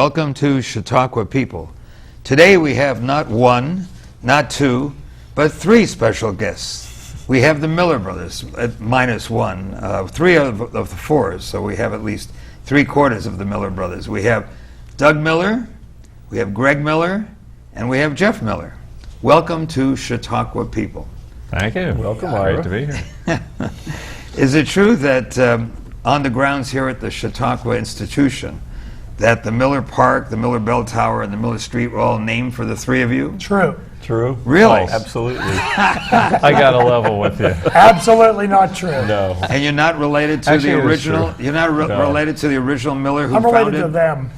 Welcome to Chautauqua People. Today we have not one, not two, but three special guests. We have the Miller brothers at -1, three of the fours, so we have at least 3/4 of the Miller brothers. We have Doug Miller, we have Greg Miller, and we have Jeff Miller. Welcome to Chautauqua People. Thank you. Welcome, Ira. Great to be here. Is it true that on the grounds here at the Chautauqua Institution, that the Miller Park, the Miller Bell Tower, and the Miller Street were all named for the three of you? True. True? Really? Oh, Absolutely. I got a level with you. Absolutely not true. No. And you're not related to Actually, the it is original? true. You're not No. related to the original Miller who I'm founded? related to them.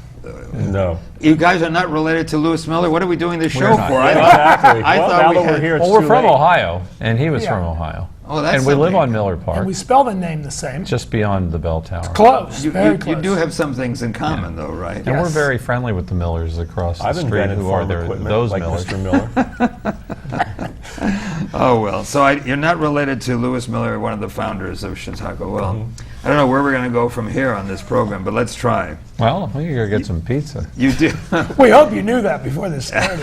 No. You guys are not related to Lewis Miller? What are we doing this show We're not. for? Exactly. I Well, thought now we that we're had- here, Well, it's we're too from late. Ohio, and he was Yeah. from Ohio. Oh, that's And we live something. on Miller Park, And we spell the name the same. just beyond the bell tower. Close. You, very you, close. you do have some things in common, though, right? And we're Yes. very friendly with the Millers across the I've street invented who are farm there, equipment those like Millers. Mr. Miller. Oh, well. So you're not related to Lewis Miller, one of the founders of Chautauqua. Well, I don't know where we're going to go from here on this program, but let's try. Well, we can go get some pizza. You do. We hope you knew that before this started.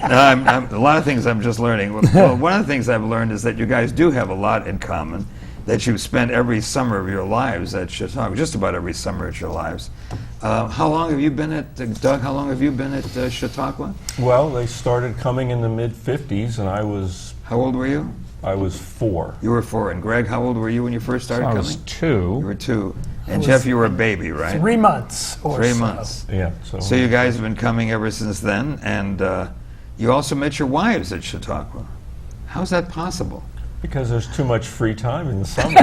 No, a lot of things I'm just learning. Well, one of the things I've learned is that you guys do have a lot in common, that you've spent every summer of your lives at Chautauqua, just about every summer of your lives. How long have you been at, Doug, how long have you been at Chautauqua? Well, they started coming in the mid-50s, and I was How old were you? 4. You were 4. And Greg, how old were you when you first started I coming? was You 2. were 2. And was Jeff, you were a baby, right? 3 months or 3 so. months. Yeah. So you guys have been coming ever since then, and you also met your wives at Chautauqua. How's that possible? Because there's too much free time in the summer.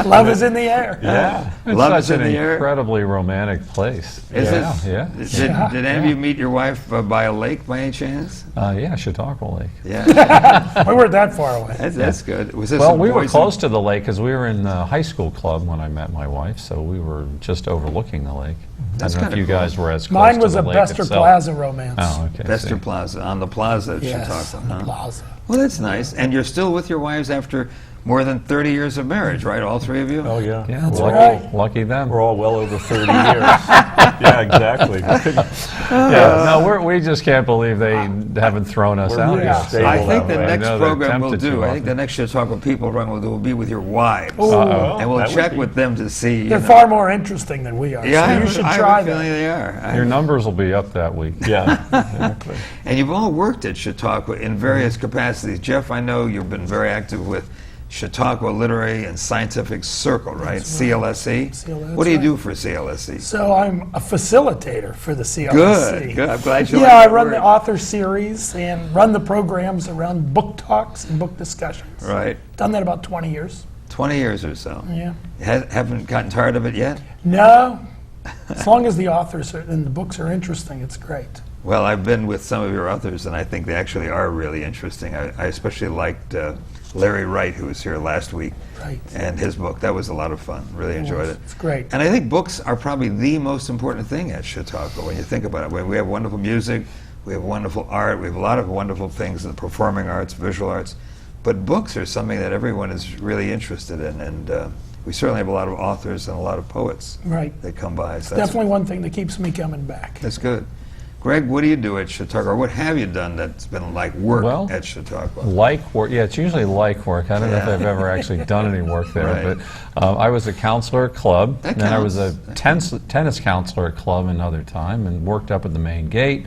Love is in the air. Yeah. It's Love such is in an the air. incredibly romantic place. Is yeah, it? yeah. Did any of you meet your wife by a lake by any chance? Yeah, Chautauqua Lake. Yeah, We weren't that far away. that's good. Was this Well, in we were Boise? close to the lake because we were in the high school club when I met my wife, so we were just overlooking the lake. That's I don't know if kinda you cool. guys were as close Mine to was the a lake Bester itself. Plaza romance. Oh, okay. Bester see. Plaza, on the plaza at Yes, Chautauqua. on the huh? plaza. Well, that's nice. And you're still with your wives after more than 30 years of marriage, right? All three of you? Oh, yeah. Yeah, We're lucky, right. lucky them. We're all well over 30 years. Yeah, exactly. Yeah, no, we just can't believe they haven't thrown us We're out really yet. stable I that think the way. I next know they're program we'll tempted do, too I think the often. next Chautauqua People run we'll do will be with your wives. Ooh. And we'll that would check be- with them to see. you They're know. far more interesting than we are, Yeah, so you should I try have a feeling that. they are. Your numbers will be up that week. Yeah, exactly. And you've all worked at Chautauqua in various capacities. Jeff, I know you've been very active with Chautauqua Literary and Scientific Circle, right? CLSC. CLSC. What do you do for CLSC? So I'm a facilitator for the CLSC. Good, good. I'm glad you like Yeah, I that run word. the author series and run the programs around book talks and book discussions. Right. Done that about 20 years. 20 years or so. Yeah. Haven't gotten tired of it yet? No. As long as the authors and the books are interesting, it's great. Well, I've been with some of your authors, and I think they actually are really interesting. I especially liked Larry Wright, who was here last week, Right. and his book. That was a lot of fun. Really enjoyed it. It's great. And I think books are probably the most important thing at Chautauqua when you think about it. We have wonderful music, we have wonderful art, we have a lot of wonderful things in the performing arts, visual arts, but books are something that everyone is really interested in, and we certainly have a lot of authors and a lot of poets Right. that come by. So that's Definitely one thing that keeps me coming back. That's good. Greg, what do you do at Chautauqua, or what have you done that's been like work Well, at Chautauqua? Like work, yeah, it's usually like work. I don't know if Yeah. I've ever actually done any work there, Right. but I was a counselor at club, That and then I was a counts. tennis counselor at club another time, and worked up at the main gate,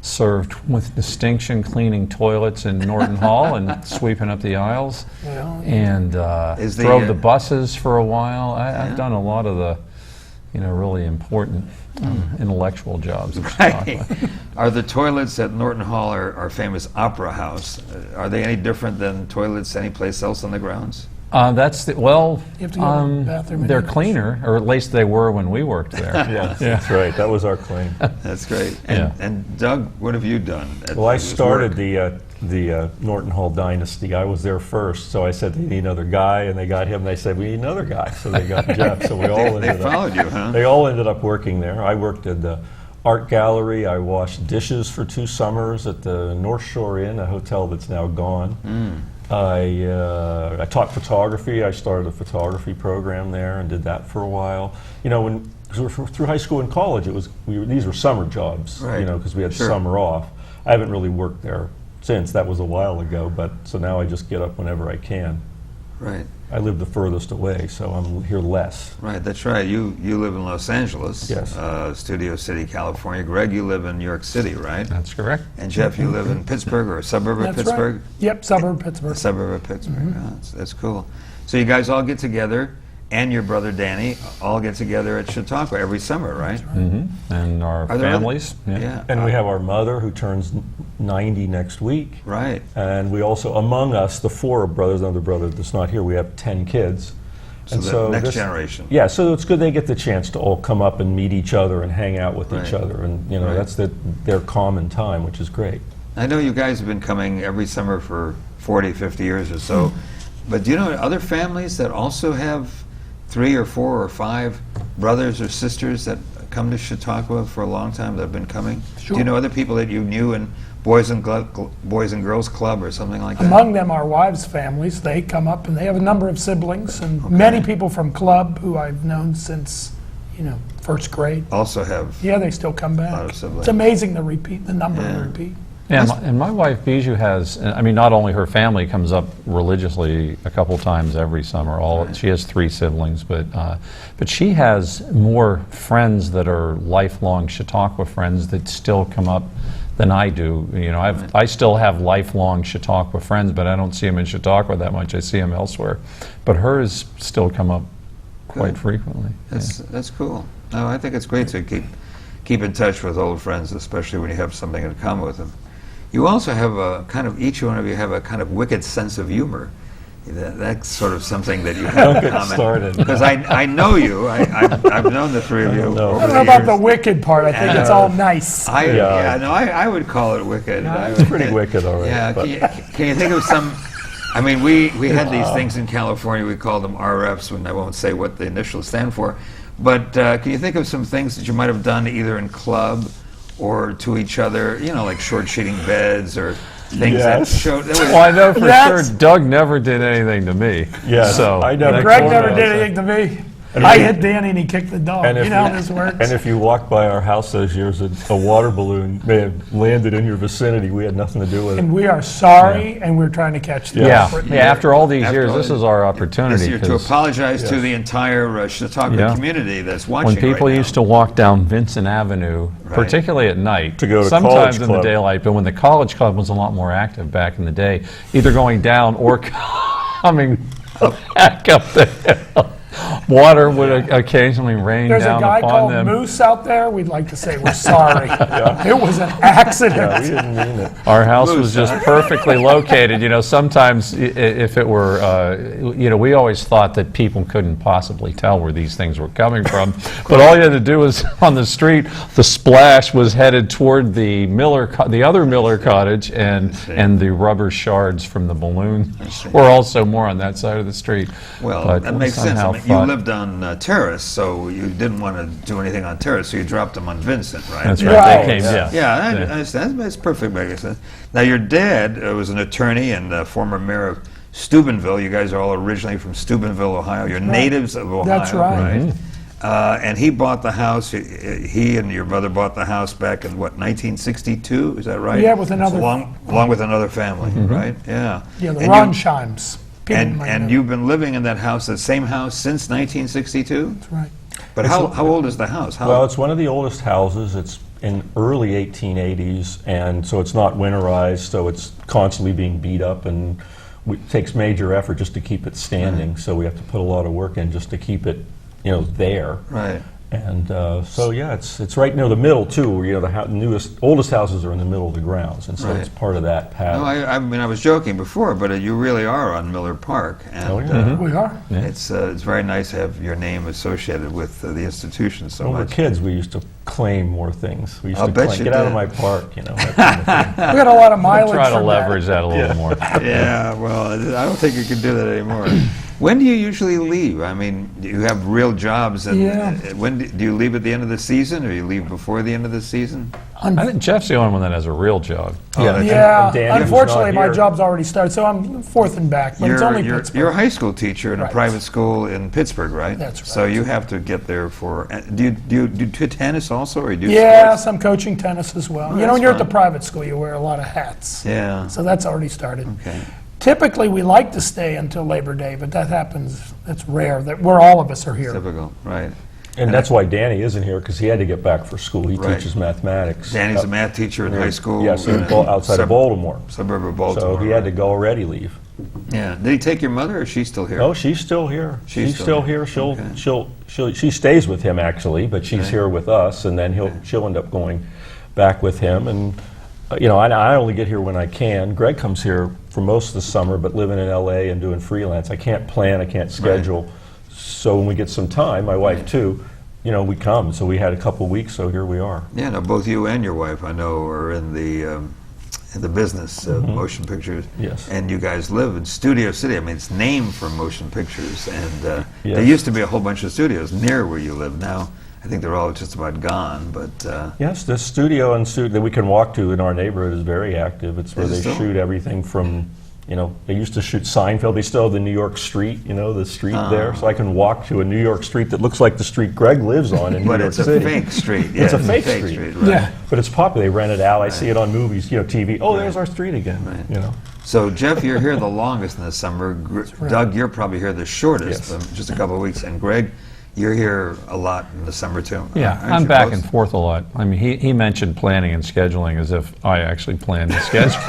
served with distinction cleaning toilets in Norton Hall and sweeping up the aisles, Well, and Is the, drove the buses for a while. Yeah. I've done a lot of the, really important intellectual jobs at Right. Chautauqua. Are the toilets at Norton Hall, our famous opera house, are they any different than toilets anyplace else on the grounds? That's well. You have to go to the bathroom They're anyways. cleaner, or at least they were when we worked there. Yes, that's right. That was our claim. That's great. And, Yeah. and Doug, what have you done? Well, I at this started work? the Norton Hall dynasty. I was there first, so I said they need another guy, and they got him. They said we need another guy, so they got Jeff. So we all They ended up. followed you, huh? They all ended up working there. I worked at the art gallery. I washed dishes for 2 summers at the North Shore Inn, a hotel that's now gone. I taught photography. I started a photography program there and did that for a while. You know, when through high school and college, these were summer jobs. Right. You know, because we had Sure. summer off. I haven't really worked there since. That was a while ago. But so now I just get up whenever I can. Right. I live the furthest away, so I'm here less. Right, that's right. You live in Los Angeles, Yes. Studio City, California. Greg, you live in New York City, right? That's correct. And Jeff, you live in Pittsburgh or a suburb of That's Pittsburgh? right. Yep, suburb A Pittsburgh. suburb of Pittsburgh. Oh, that's cool. So you guys all get together, and your brother Danny all get together at Chautauqua every summer, right? And our Are there other- families. Yeah. And we have our mother who turns 90 next week. Right. And we also, among us, the four brothers, another brother that's not here, we have 10 kids. So the next generation. Yeah, so it's good they get the chance to all come up and meet each other and hang out with each Right. other. And, you know, Right. that's their common time, which is great. I know you guys have been coming every summer for 40, 50 years or so, but do you know other families that also have 3 or 4 or 5 brothers or sisters that come to Chautauqua for a long time that have been coming? Sure. Do you know other people that you knew in Boys and Girls Club or something like that? Among them, our wives' families, they come up and they have a number of siblings, and many people from club who I've known since, first grade. Also have. Yeah, they still come back. lot of siblings. It's amazing the number Yeah. of repeat. Yeah, and my wife Bijou has, I mean, not only her family comes up religiously a couple times every summer. She has 3 siblings, but she has more friends that are lifelong Chautauqua friends that still come up than I do. You know, I still have lifelong Chautauqua friends, but I don't see them in Chautauqua that much. I see them elsewhere. But hers still come up quite Good. frequently. That's cool. No, I think it's great to keep in touch with old friends, especially when you have something in common with them. You also have a kind of, each one of you have a kind of wicked sense of humor. That's sort of something that you have Don't in get common. started. Because I know you. I've known the 3 of you. know. over I don't the know about the years. wicked part. I think it's all nice. I would call it wicked. It's pretty wicked, all right. Yeah, but- can you think of some? I mean, we had these things in California. We called them RFs, and I won't say what the initials stand for. But can you think of some things that you might have done either in club or to each other? You know, like short-sheeting beds or things that Yes. showed. That was, Well, I know for Yes. sure Doug never did anything to me. Yes, So I never Greg told never us. did anything to me. And I we- hit Danny and he kicked the dog. You know how this works. And if you walked by our house those years, a water balloon may have landed in your vicinity. We had nothing to do with it. And we are sorry, and we're trying to catch the Yeah, culprit. after all these After years, all this these- is our this opportunity. year to 'cause apologize to Yes. the entire Chautauqua Yeah. community that's watching when people right used now. to walk down Vincent Avenue, Right. particularly at night, To go to sometimes college in the club. daylight, but when the college club was a lot more active back in the day, either going down or coming back up the hill. Water would occasionally rain There's a down guy upon called them. Moose out there. We'd like to say we're sorry. It was an Yeah, accident. we didn't mean it. Our house Moose, was just huh? perfectly located. You know, sometimes if it were, we always thought that people couldn't possibly tell where these things were coming from. But all you had to do was on the street, the splash was headed toward the the other Miller cottage, and the rubber shards from the balloon were also more on that side of the street. Well, But that we makes sense. I somehow mean, you thought- lived on Terrace, so you didn't want to do anything on Terrace, so you dropped them on Vincent, right? That's Yeah. right. Right. They came, yeah. Yeah, I understand. That's perfect. Makes sense. Now, your dad was an attorney and former mayor of Steubenville. You guys are all originally from Steubenville, Ohio. You're natives of Ohio. That's right. And he bought the house. He and your brother bought the house back in what, 1962? Is that right? Yeah, with another- along with another family, right? Yeah. Yeah, the And Ronsheims. People might and know. you've been living in that house, the same house, since 1962? That's right. But how old is the house? How, Well, it's one of the oldest houses. It's in early 1880s, and so it's not winterized, so it's constantly being beat up, and it takes major effort just to keep it standing. So we have to put a lot of work in just to keep it, there. right. And so yeah, it's right near the middle too. Where the oldest houses are in the middle of the grounds, and so Right. it's part of that pattern. No, I mean, I was joking before, but you really are on Miller Park, and Oh, yeah. We are. it's very nice to have your name associated with the institution so When we were much. kids, we used to claim more things. We used I'll to bet claim, you get out of did. my park, that kind of thing. We got a lot of mileage Try to from leverage that a little more. Yeah, well, I don't think you can do that anymore. When do you usually leave? I mean, do you have real jobs? And Yeah. When do you leave at the end of the season, or you leave before the end of the season? I think Jeff's the only one that has a real job. that's- Yeah, and Danny, who's unfortunately, not my here. job's already started, so I'm forth and back, but it's only Pittsburgh. You're a high school teacher in a Right. private school in Pittsburgh, right? That's So right. you have to get there for. Do you do tennis also, or do you do Yeah, sports? some coaching tennis as well. You know, that's when you're at the fun. private school, you wear a lot of hats. Yeah. So that's already started. Okay. Typically, we like to stay until Labor Day, but that happens, it's rare, that where all of us are here. Typical, right? And that's why Danny isn't here, because he had to get back for school. He Right. teaches mathematics. Danny's a math teacher in high school. Yes, in outside of Baltimore. Suburb of So Baltimore. he had to right. go already leave. Yeah. Did he take your mother, or is she still here? No, she's still here. She's She's still still here. Okay. She stays with him actually, but she's Okay. here with us, and then she'll end up going back with him. And I only get here when I can. Greg comes here for most of the summer, but living in LA and doing freelance, I can't plan, I can't schedule. So when we get some time, my wife too, we come. So we had a couple of weeks, so here we are. Yeah, no, both you and your wife, I know, are in the business of motion pictures. Yes. And you guys live in Studio City. I mean, it's named for motion pictures. And there Yes. used to be a whole bunch of studios near where you live. Now, I think they're all just about gone. But Yes, this studio that we can walk to in our neighborhood is very active. It's where Is it they still? shoot everything from, they used to shoot Seinfeld. They still have the New York street, the street there. So I can walk to a New York street that looks like the street Greg lives on in New but York it's a City. fake street. Yeah, It's a fake street. right? Yeah. But it's popular. They rent it out. I see it on movies, TV. Oh, there's our street again. Right. So, Jeff, you're here the longest in the summer. Doug, you're probably here the shortest, Yes. just a couple of weeks. And Greg, you're here a lot in the summer, too. Yeah, Aren't I'm you back both? and forth a lot. I mean, he mentioned planning and scheduling as if I actually planned the schedule.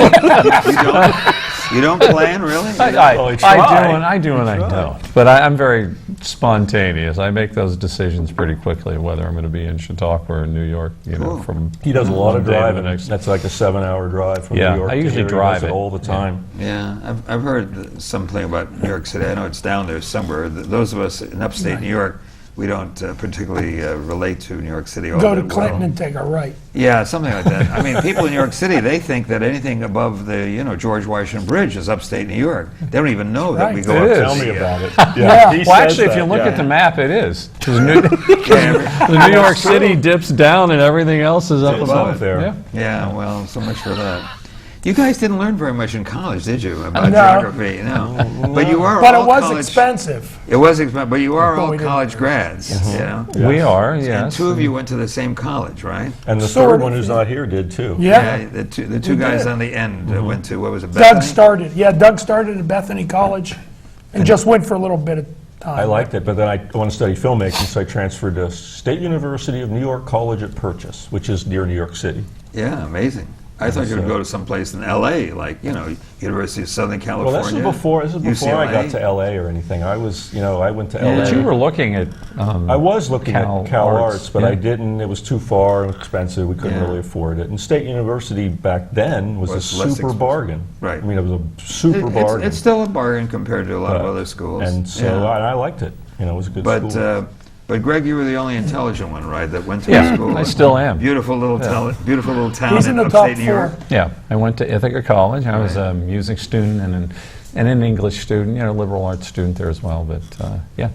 You don't plan, really? I do and I don't. But I'm very spontaneous. I make those decisions pretty quickly, whether I'm going to be in Chautauqua or New York, Cool. from He does a lot of one day to the driving. next. That's like a 7-hour drive from Yeah, New York I to usually here. He drive does it. all the time. Yeah, I've heard something about New York City. I know it's down there somewhere. Those of us in upstate New York, we don't particularly relate to New York City all Go to that Clinton well. and take a right. Yeah, something like that. I mean, people in New York City, they think that anything above the George Washington Bridge is upstate New York. They don't even know that we Right. go It up is. to Tell the, me about it. Yeah. he Well, says actually, if that, you look yeah. at the map, it is. 'Cause the New York City dips down and everything else is up It's above. up there. Yeah. Yeah, well, so much for that. You guys didn't learn very much in college, did you, about No. geography? No. But you are But all it was college. expensive. It was expensive, but you are But all we didn't college learn. grads, We are, And yes. two of you went to the same college, right? And the Sort third of, one who's yeah. not here did too. Yeah. The two We guys did. on the end went to, what was it, Doug Bethany? started. Yeah, Doug started at Bethany College and just went for a little bit of time. I liked it, but then I want to study filmmaking, so I transferred to State University of New York College at Purchase, which is near New York City. Yeah, amazing. I thought you would go to some place in L.A., like, University of Southern Well, California. this is before I got UCLA. to LA or anything. I went to Yeah. LA. But you were looking at. I was looking Cal at Cal Arts, Arts, but yeah. I didn't. It was too far and expensive. We couldn't Yeah. really afford it. And State University back then was a Was less super expensive. bargain. Right. I mean, it was a super bargain. It's still a bargain compared to a lot of other schools. And so Yeah. I liked it. It was a good But school. but Greg, you were the only intelligent one, right? That went to Yeah, a school. I still am. Beautiful little town He's in the upstate top New York. 4. Yeah, I went to Ithaca College. I was a music student and an English student, liberal arts student there as well. But yeah,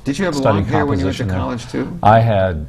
Did you have Studied long hair when you went to composition there. college too? I had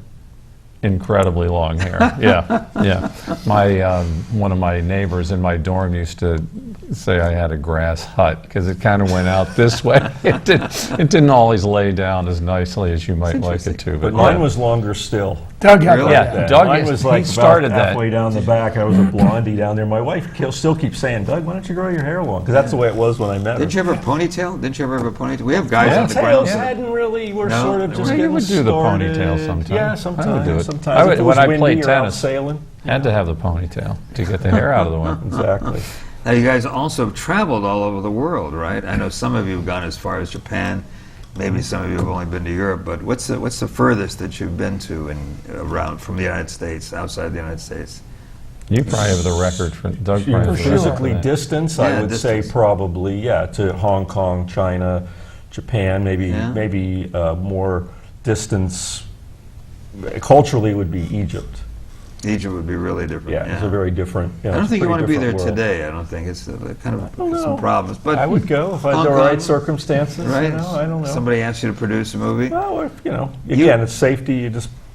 incredibly long hair. Yeah, yeah. My one of my neighbors in my dorm used to say I had a grass hut because it kind of went out this way. It didn't always lay down as nicely as you might like it to. but mine was longer still. Doug had Really? that. Yeah, Doug Mine is- was he like started about that. halfway down the back. I was a blondie down there. My wife still keeps saying, "Doug, why don't you grow your hair long?" Because that's the way it was when I met her. Did you ever ponytail? Didn't you ever have a ponytail? We have guys on the Ponytails ground. hadn't really. We're No? sort of just Well, you getting would do the started. ponytail sometime. Yeah, I would sometimes. do it. Sometimes. I would- If it when was I windy played or out tennis. sailing. Had to have the ponytail to get the hair out of the way. Exactly. Now you guys also traveled all over the world, right? I know some of you have gone as far as Japan. Maybe some of you have only been to Europe. But what's the furthest that you've been to around from the United States, outside the United States? You probably have the record for Doug. Probably has the record Physically for that. distance, Yeah, I would distance. say probably, to Hong Kong, China, Japan, maybe Yeah. more distance. Culturally would be Egypt. Egypt would be really different. Yeah, it's a very different. I don't think you want to be there world. today. I don't think it's kind of don't some know. problems. But I would go if I had Hong the Kong, right circumstances. right? You know, I don't know. Somebody asked you to produce a movie. Well, if, again, it's safety.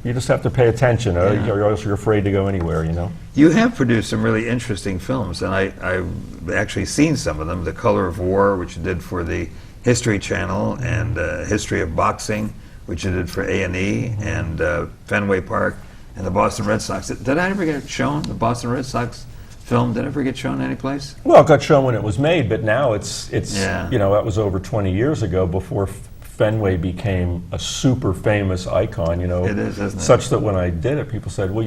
You just have to pay attention, or Yeah. or else you're afraid to go anywhere. You have produced some really interesting films, and I've actually seen some of them. The Color of War, which you did for the History Channel, and History of Boxing, which you did for A&E, and Fenway Park, and the Boston Red Sox. Did that ever get shown? The Boston Red Sox film, did it ever get shown anyplace? Well, it got shown when it was made, but now it's Yeah. that was over 20 years ago before Fenway became a super famous icon. It is, isn't it? Such that when I did it, people said, "Will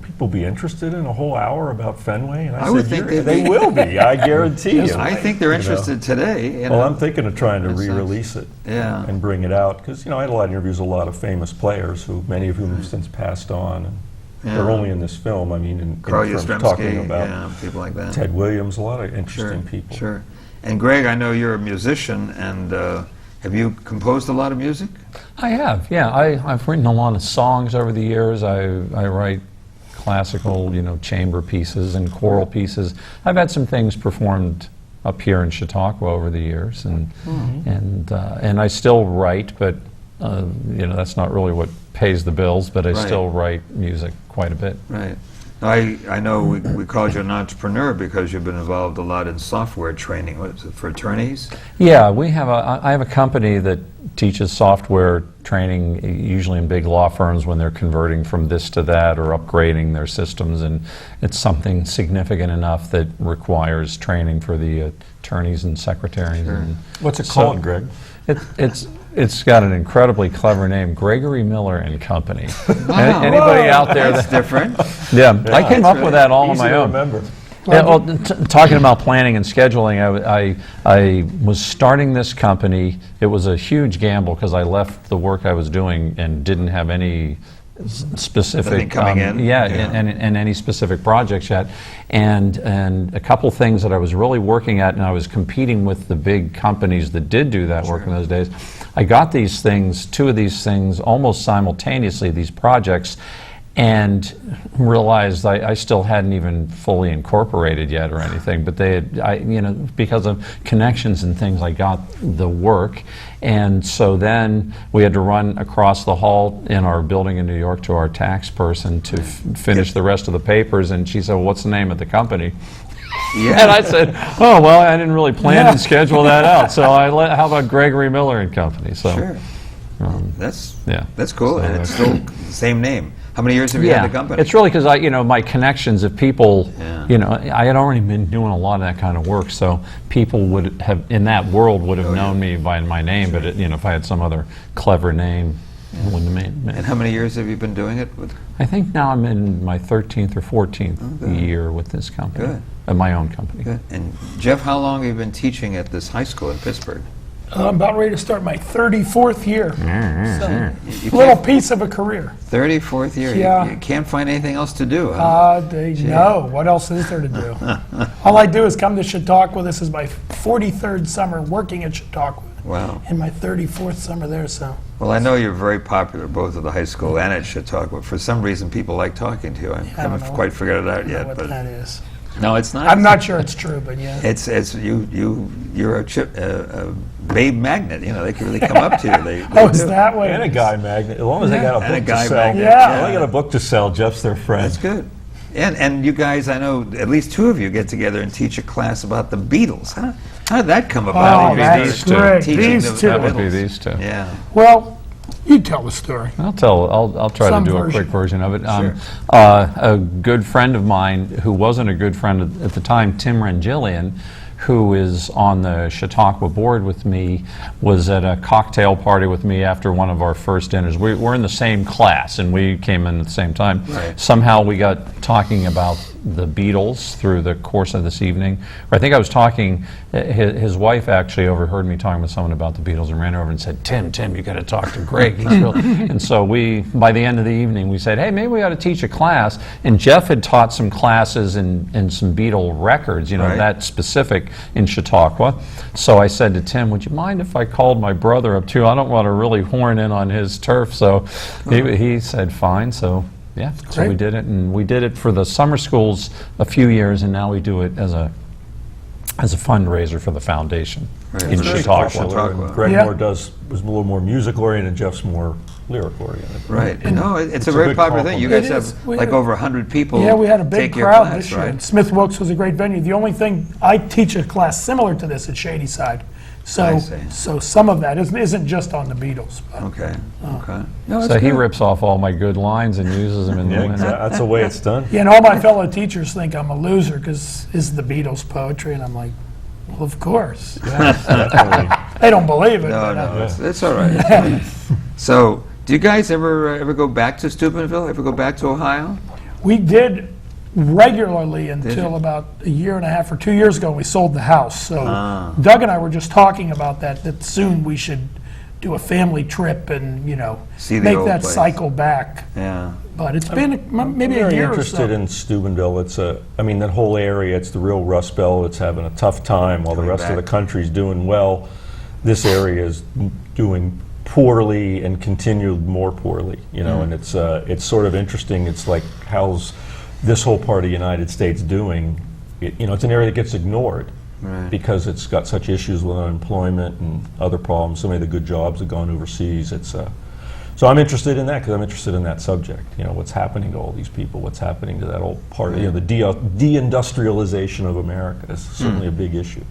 people be interested in a whole hour about Fenway?" And I would said, think "Yeah, they'd they be." will be. I guarantee you." I think they're interested today. Well, I'm thinking of trying to Red Sox. re-release it Yeah. and bring it out because I had a lot of interviews with a lot of famous players who many of whom have since passed on. And they're Yeah. only in this film. I mean, in Carl terms of talking Yastrzemski, about yeah, people like that. Ted Williams, a lot of Sure, interesting people. sure. And Greg, I know you're a musician, and have you composed a lot of music? I have, yeah. I've written a lot of songs over the years. I write classical, chamber pieces and choral pieces. I've had some things performed up here in Chautauqua over the years, and and I still write, but that's not really what pays the bills. But I Right. still write music quite a bit. Right. I know we called you an entrepreneur because you've been involved a lot in software training. What is it, for attorneys? Yeah, I have a company that teaches software training, usually in big law firms when they're converting from this to that or upgrading their systems, and it's something significant enough that requires training for the attorneys and secretaries. Sure. And What's it so called, Greg? It's got an incredibly clever name, Gregory Miller and Company. Wow. Anybody out there That's different. Yeah, I came up really with that all on Easy my to own. remember. Yeah, well, talking about planning and scheduling, I was starting this company. It was a huge gamble because I left the work I was doing and didn't have any specific Nothing coming in? Yeah, Yeah. and any specific projects yet, and a couple things that I was really working at, and I was competing with the big companies that did do that work in those days. I got these things, two of these things, almost simultaneously, these projects, and realized I still hadn't even fully incorporated yet or anything, but they had, because of connections and things, I got the work. And so then we had to run across the hall in our building in New York to our tax person to finish the rest of the papers, and she said, well, what's the name of the company? Yeah. And I said, oh, well, I didn't really plan and schedule that out, so how about Gregory Miller and Company? So, Sure. That's cool, So, and it's still the same name. How many years have you had the company? It's really because my connections of people, Yeah. I had already been doing a lot of that kind of work, so people would have, in that world, would have known me by my name, but if I had some other clever name, it wouldn't have made And how many years have you been doing it? I think now I'm in my 13th or 14th good. year with this company, Good. My own company. Good. And Jeff, how long have you been teaching at this high school in Pittsburgh? I'm about ready to start my 34th year. You Little can't- piece of a career. 34th year. Yeah. You can't find anything else to do, huh? No, what else is there to do? All I do is come to Chautauqua. This is my 43rd summer working at Chautauqua, Wow. and my 34th summer there, so. Well, I know you're very popular both at the high school and at Chautauqua. For some reason, people like talking to you. I I haven't don't know. quite figured it out I don't know yet, what but that is. no, it's not. I'm not sure it's true, but yeah. It's you're a babe magnet. They can really come up to you. They Oh, is do. that way? And a it is? guy magnet. As long as they got a And a book guy to sell. magnet. Yeah. If they got a book to sell, Jeff's their friend. That's good. And you guys, I know at least two of you get together and teach a class about the Beatles. How did that come about? Oh, You that's started great. teaching These the two. That would be Beatles. these two. Yeah. Well, you tell the story. I'll try Some to do a version. quick version of it. Sure. A good friend of mine, who wasn't a good friend at the time, Tim Rangillian, who is on the Chautauqua board with me, was at a cocktail party with me after one of our first dinners. We're in the same class, and we came in at the same time. Right. Somehow we got talking about the Beatles through the course of this evening. Or I think I was talking, his wife actually overheard me talking with someone about the Beatles and ran over and said, Tim, you got to talk to Greg. He's real. And so by the end of the evening, we said, hey, maybe we ought to teach a class. And Jeff had taught some classes in some Beatle records, Right. that specific in Chautauqua. So I said to Tim, would you mind if I called my brother up too? I don't want to really horn in on his turf. So he said, fine. So Yeah, so we Great. did it, and we did it for the summer schools a few years, and now we do it as a fundraiser for the foundation Right. in Very Chautauqua. Chautauqua. Greg Yeah. was a little more music oriented, Jeff's more lyric oriented. Right. No, it's a a very good popular thing. You compliment. guys It is. have We like had- over 100 people Yeah, we had a big take your crowd class, this year. right? And Smith Wilkes was a great venue. The only thing, I teach a class similar to this at Shadyside. I So, see. so some of that isn't just on the Beatles. But Okay. Oh. Okay. No, So that's he good. rips off all my good lines and uses them in the Yeah, winter. that's the way it's done. yeah, and all my fellow teachers think I'm a loser because it's the Beatles poetry, and I'm like, well, of course. Definitely. They don't believe it. No, but, no, it's all right. It's all right. So, do you guys ever go back to Steubenville? Ever go back to Ohio? We did regularly you? until about a year and a half or 2 years ago. We sold the house. So Ah. Doug and I were just talking about that soon we should do a family trip and, See the make old that place. cycle back. Yeah. But it's been maybe a Very year or interested so. in Steubenville. That whole area, it's the real Rust Belt. It's having a tough time while the Coming rest of back. the country's doing well. This area is doing poorly and continued more poorly, and it's sort of interesting. It's like, how's this whole part of the United States doing? It's an area that gets ignored Right. because it's got such issues with unemployment and other problems. So many of the good jobs have gone overseas. So I'm interested in that because I'm interested in that subject. What's happening to all these people? What's happening to that whole part? The deindustrialization of America is certainly a big issue.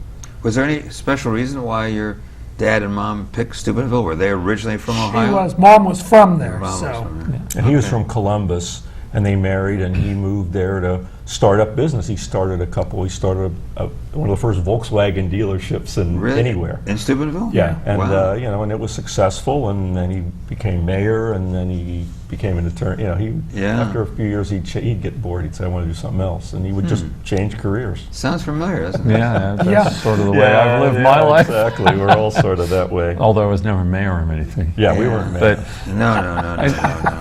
Was there any special reason why your dad and mom picked Steubenville? Were they originally from Ohio? Mom was from there, Mom was so. from there. And he was from Columbus, and they married, and he moved there to start up business. He started one of the first Volkswagen dealerships Really? anywhere. In Steubenville? Yeah, and Wow. and it was successful, and then he became mayor, and then he became an attorney. Yeah. After a few years, he'd get bored. He'd say, "I want to do something else," and he would just change careers. Sounds familiar, doesn't it? Yeah, that's Yeah. sort of the way I've lived my life. Exactly, we're all sort of that way. Although I was never mayor or anything. Yeah, we Yeah. weren't But No, no, no, no, no,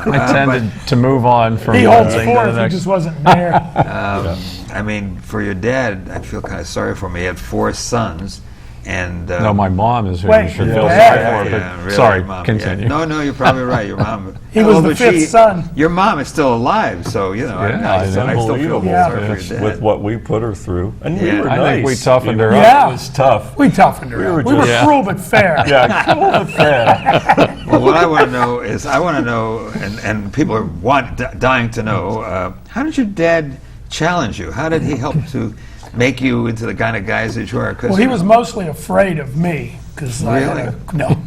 no. I tended to move on from He one holds thing to forth, the he next. just wasn't there. I mean, for your dad, I feel kind of sorry for him. He had 4 sons, and No, my mom is who Wait, you should yeah. feel Yeah, sorry yeah, for. yeah, But really, sorry, Mom, continue. yeah. No, you're probably right. Your mom. He was the Although 5th son. Your mom is still alive, so Yeah, I I still feel Unbelievable. sorry for Yes, your dad. with what we put her through, and we Yeah. were I nice. think we toughened her Yeah. up. It was tough. We toughened her We up. were We were just- cruel but fair. Yeah, cool but fair. Well, what I want to know is, and people are dying to know, how did your dad challenge you? How did he help to make you into the kind of guys that you are? 'Cause, Well, he you was know- mostly afraid of me because Really? no.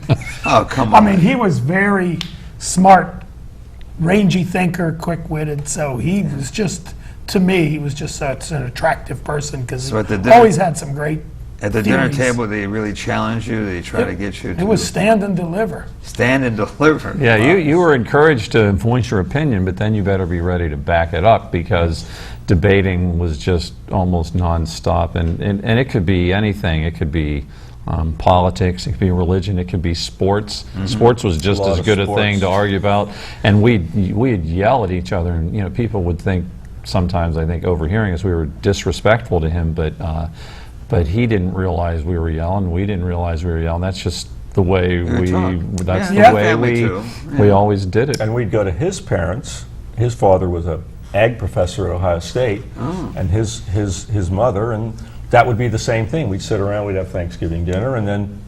Oh, come I on. mean, he was very smart, rangy thinker, quick-witted. So he was just, to me, he was just such an attractive person because So at the he dinner- always had some great. At the dinner theories. table, did he really challenge you? Did he try to get you to It was stand and deliver. stand and deliver? Yeah, Wow. you were encouraged to voice your opinion, but then you better be ready to back it up because debating was just almost nonstop. And it could be anything. It could be politics, it could be religion, it could be sports. Sports was just A lot as of good a thing sports. to argue about. And we'd yell at each other, and people would think, sometimes I think overhearing us, we were disrespectful to him, but he didn't realize we were yelling, we didn't realize we were yelling. That's just the way were taught. that's Yeah, the way family we too. we Yeah. always did it. And we'd go to his parents. His father was a ag professor at Ohio State, and his mother, and that would be the same thing. We'd sit around, we'd have Thanksgiving dinner, and then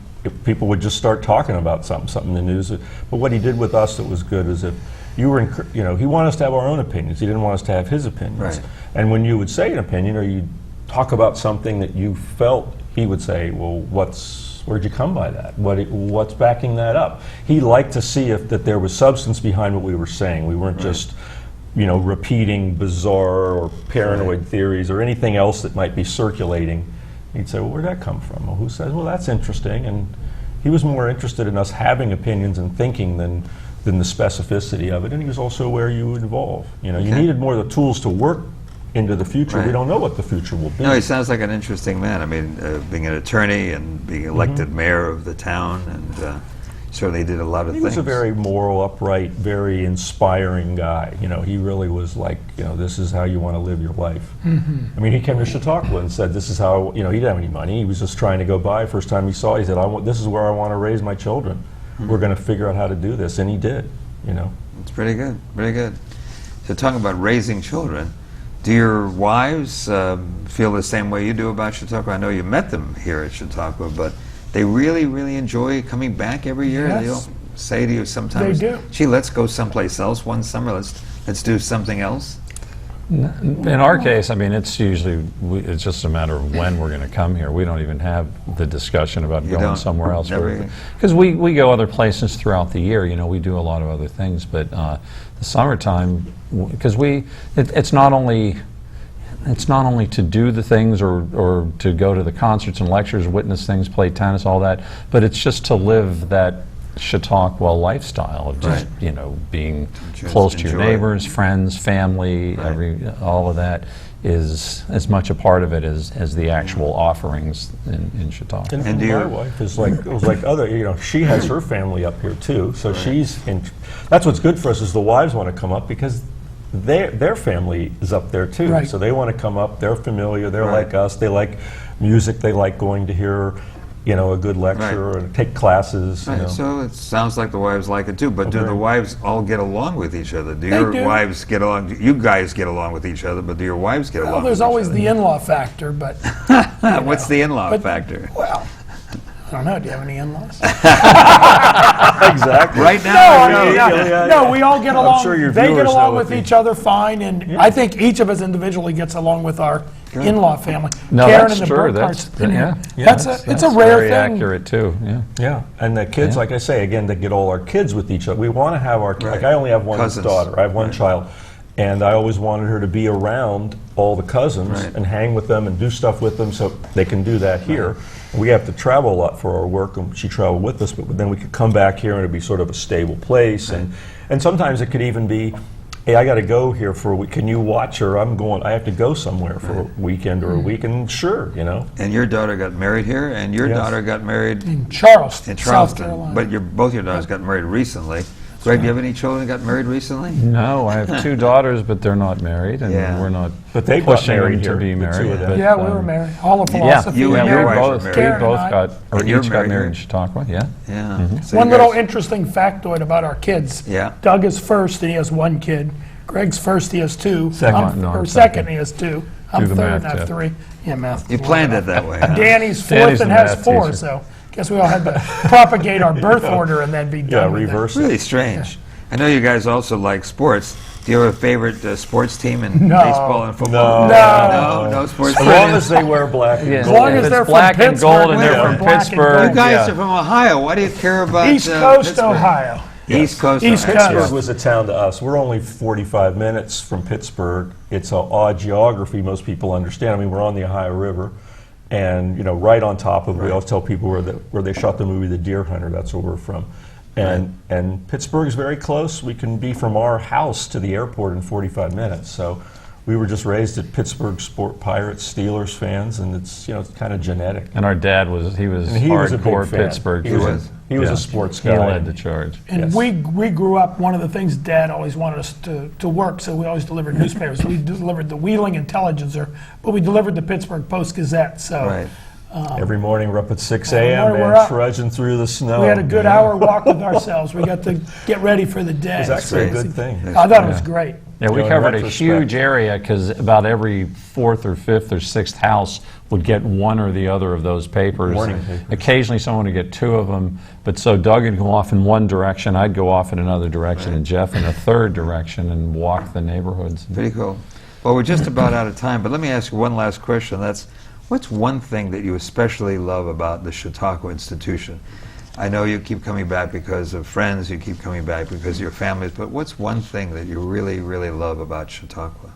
people would just start talking about something in the news. But what he did with us that was good is if you were, he wanted us to have our own opinions. He didn't want us to have his opinions. Right. And when you would say an opinion or you talk about something that you felt, he would say, well, where'd you come by that? What's backing that up? He liked to see that there was substance behind what we were saying. We weren't just, repeating bizarre or paranoid theories or anything else that might be circulating. He'd say, well, where'd that come from? Well, who says, well, that's interesting. And he was more interested in us having opinions and thinking than the specificity of it. And he was also where you would evolve. You needed more of the tools to work into the future. Right. We don't know what the future will be. No, he sounds like an interesting man. I mean, being an attorney and being elected mayor of the town, and certainly did a lot of He things. was a very moral, upright, very inspiring guy. He really was like, this is how you want to live your life. I mean, he came to Chautauqua and said, this is how, he didn't have any money. He was just trying to go by. First time he saw it, he said, this is where I want to raise my children. We're going to figure out how to do this. And he did, It's pretty good, pretty good. to talk about raising children. Do your wives feel the same way you do about Chautauqua? I know you met them here at Chautauqua, but they really, really enjoy coming back every year. Yes. They don't say to you sometimes, They do. "Gee, let's go someplace else one summer. Let's do something else." In our case, I mean, it's usually, it's just a matter of when we're going to come here. We don't even have the discussion about You going don't? somewhere else. Never. Because we go other places throughout the year, you know, we do a lot of other things, but the summertime, because it's not only to do the things or to go to the concerts and lectures, witness things, play tennis, all that, but it's just to live that Chautauqua lifestyle of just, Right. you know, being Just close to your enjoy it. neighbors, friends, family, Right. all of that is as much a part of it as the actual offerings in Chautauqua. And do my your- wife is like, it was like other, you know, she has her family up here too, so she's in, that's what's good for us is the wives want to come up because their family is up there too. Right. So they want to come up, they're familiar, they're Right. like us, they like music, they like going to hear, you know, a good lecture or take classes, you know. Right, so it sounds like the wives like it too, but do the very- wives all get along with each other? Do They your do. wives get along? You guys get along with each other, but do your wives get Well, along there's with always each the in-law factor, but, other? What's the in-law But- factor? well, I don't know, do you have any in-laws? Exactly. Right now, No, we all get along. sure your They get viewers along know with if each other fine, and I think each of us individually gets along with our in-law family. No, Karen that's and the true. Burkharts, That's, yeah. it's a rare very thing. accurate too, yeah. Yeah, and the kids, Yeah. like I say, again, to get all our kids with each other. We want to have our, Right. like I only have one Cousins. daughter, I have one Right. child, and I always wanted her to be around all the cousins Right. and hang with them and do stuff with them so they can do that here. We have to travel a lot for our work, and she traveled with us, but then we could come back here and it'd be sort of a stable place, and sometimes it could even be, hey, I got to go here for a week. Can you watch her? I have to go somewhere for a weekend or a week, and sure, you know. And your daughter got married here, and your Yes. daughter got married In Charleston, in South Charleston. Carolina. But both your daughters got married recently. Greg, do you have any children that got married recently? No, I have two daughters, but they're not married, and Yeah. we're not But they got pushing married them to here, be the two married. of them. but, Yeah, we were married. Hall of Yeah, Philosophy. You and your we wife were both, married. we Karen both and I. got, or And you're each got married married here. in Chautauqua, yeah. Yeah. So One you little guys- interesting factoid about our kids. Yeah. Doug is first, and he has one kid. Greg's first, he has two. Second. No, Or I'm second, second. he has two. I'm Do the third, math, and I have Jeff. three. Yeah, math. You planned it that way, huh? Danny's fourth Danny's and the has math four, teacher. so guess we all had to propagate our birth order and then be Yeah, done with it. reverse it. Really strange. I know you guys also like sports. Do you have a favorite sports team in No. baseball and football? No. No sports As team. long as they wear black and Yeah. As gold. long If as it's they're from black and Pittsburgh, gold and we're they're from from black and Pittsburgh, gold. You guys Yeah. are from Ohio. Why do you care about East Coast, Pittsburgh? Ohio. East Coast. East Ohio. Coast. Pittsburgh was a town to us. We're only 45 minutes from Pittsburgh. It's an odd geography most people understand. I mean, we're on the Ohio River, and you know, right on top of. We always tell people where they shot the movie The Deer Hunter. That's where we're from, and Pittsburgh is very close. We can be from our house to the airport in 45 minutes. So. We were just raised at Pittsburgh Sport Pirates, Steelers fans, and it's it's kind of genetic. And our dad was And he was a big hardcore fan. Pittsburgh. He was. fan. He was Yeah. a sports He guy. led the charge. And Yes. we grew up, one of the things Dad always wanted us to work, so we always delivered newspapers. We delivered the Wheeling Intelligencer, but we delivered the Pittsburgh Post-Gazette, so Right. Every morning we're up at 6 Every a.m. morning we're man, up. trudging through the snow. we had a good hour walk with ourselves. We got to get ready for the day. It was actually a great. good thing. I thought it was great. Yeah, we You know, in covered a retrospect. huge area because about every fourth or fifth or sixth house would get one or the other of those papers. Morning papers. Occasionally someone would get two of them, but so Doug would go off in one direction, I'd go off in another direction, and Jeff in a third direction and walk the neighborhoods. Pretty cool. Well, we're just about out of time, but let me ask you one last question. That's, what's one thing that you especially love about the Chautauqua Institution? I know you keep coming back because of friends, you keep coming back because of your families, but what's one thing that you really, really love about Chautauqua?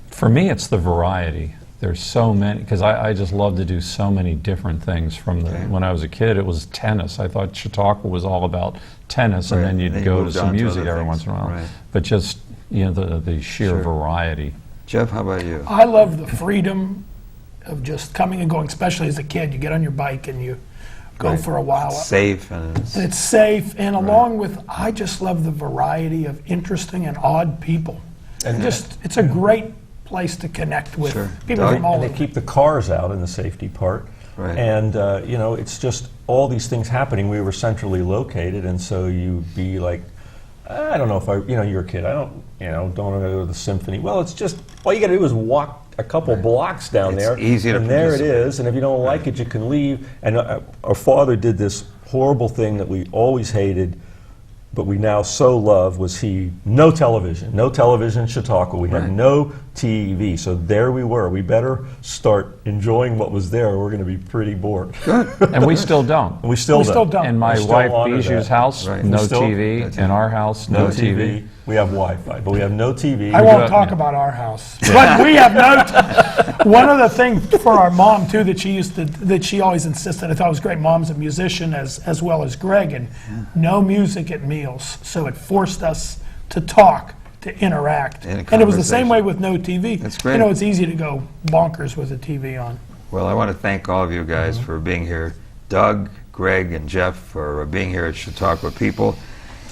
For me, it's the variety. There's so many, because I just love to do so many different things. From Okay. when I was a kid, it was tennis. I thought Chautauqua was all about tennis, and Right. then you'd Then you go to moved some on to music other every things. once in a while. Right. But just, the sheer Sure. variety. Jeff, how about you? I love the freedom of just coming and going, especially as a kid. You get on your bike and you go Right. for a while. Safe and And it's safe, and along with, I just love the variety of interesting and odd people. And It's a great place to connect with Sure. people Doug? from all And they over. keep the cars out in the safety part. Right. And, it's just all these things happening. We were centrally located, and so you'd be like, I don't know if you're a kid. I don't want to go to the symphony. Well, it's just, all you got to do is walk a couple blocks down It's there. easy to and there it participate. is. And if you don't like it, you can leave. And our father did this horrible thing that we always hated, but we now so love, was no television in Chautauqua. We had no TV. So there we were. We better start enjoying what was there. We're going to be pretty bored. And we still don't. And we still We still don't. In my We still wife honor Bijou's that. house, Right. no We still- TV. In our house, no TV. We have Wi-Fi, but we have no TV. I won't talk about our house, but we have one other thing for our mom too that she always insisted. I thought was great. Mom's a musician as well as Greg, and no music at meals, so it forced us to talk, to interact, In a and it was the same conversation. way with no TV. That's great. You know, it's easy to go bonkers with a TV on. Well, I want to thank all of you guys for being here. Doug, Greg, and Jeff for being here at Chautauqua People.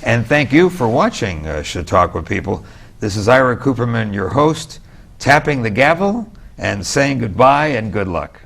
And thank you for watching Chautauqua People. This is Ira Cooperman, your host, tapping the gavel and saying goodbye and good luck.